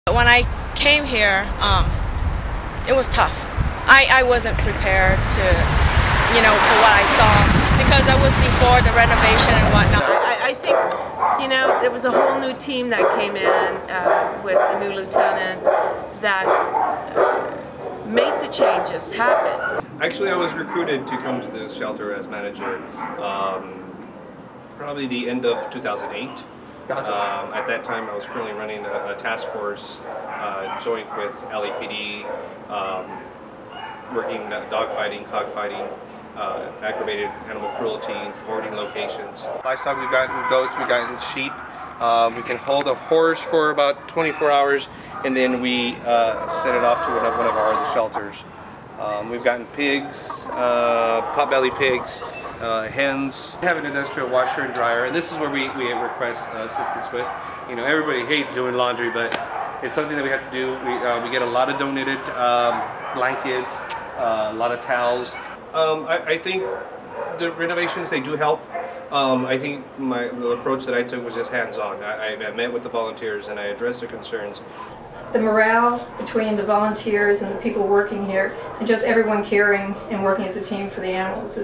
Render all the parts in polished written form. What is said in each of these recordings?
When I came here, it was tough. I wasn't prepared to, for what I saw, because I was before the renovation and whatnot. I think, there was a whole new team that came in with the new lieutenant that made the changes happen. Actually, I was recruited to come to this shelter as manager probably the end of 2008. Gotcha. At that time, I was currently running a task force joint with LAPD, working dogfighting, cockfighting, aggravated animal cruelty, forwarding locations. Livestock, we've gotten goats, we've gotten sheep. We can hold a horse for about 24 hours, and then we send it off to one of our other shelters. We've gotten pigs, potbelly pigs, hens. We have an industrial washer and dryer, and this is where we request assistance with. Everybody hates doing laundry, but it's something that we have to do. We get a lot of donated blankets, a lot of towels. I think the renovations, they do help. I think the approach that I took was just hands-on. I met with the volunteers and I addressed their concerns. The morale between the volunteers and the people working here, and just everyone caring and working as a team for the animals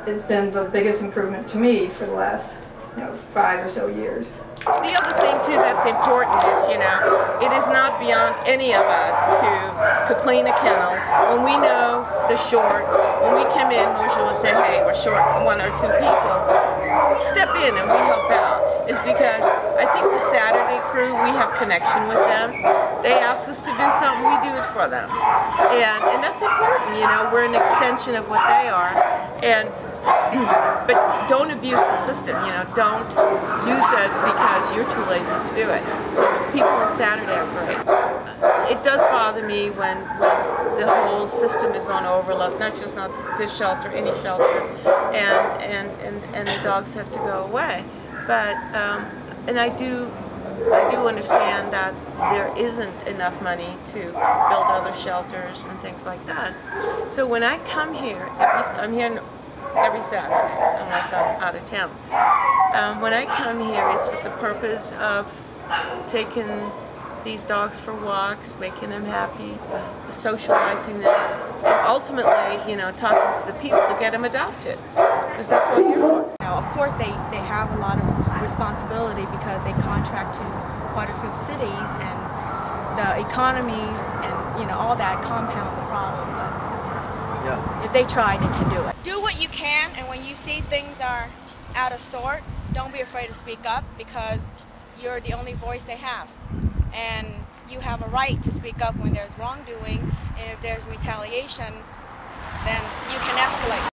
it's been the biggest improvement to me for the last 5 or so years. The other thing too that's important is, it is not beyond any of us to clean a kennel. When we know the short, when we come in, usually say, hey, we're short 1 or 2 people, we step in and we help out. It's because I think the Saturday crew, we have connection with them. They ask us to do something, we do it for them. And that's important, we're an extension of what they are. But don't abuse the system, don't use us because you're too lazy to do it. So the people on Saturday are great. It does bother me when the whole system is on overload, not just not this shelter, any shelter, and the dogs have to go away. But and I do understand that there isn't enough money to build other shelters and things like that. So when I come here, I'm here every Saturday, unless I'm out of town. When I come here, it's with the purpose of taking these dogs for walks, making them happy, socializing them, and ultimately, talking to the people to get them adopted, because that's what you're for. Of course, they have a lot of responsibility because they contract to quite a few cities, and the economy and all that compound the problem. But if they try, they can do it. Do what you can, and when you see things are out of sort, don't be afraid to speak up, because you're the only voice they have. And you have a right to speak up when there's wrongdoing, and if there's retaliation, then you can escalate.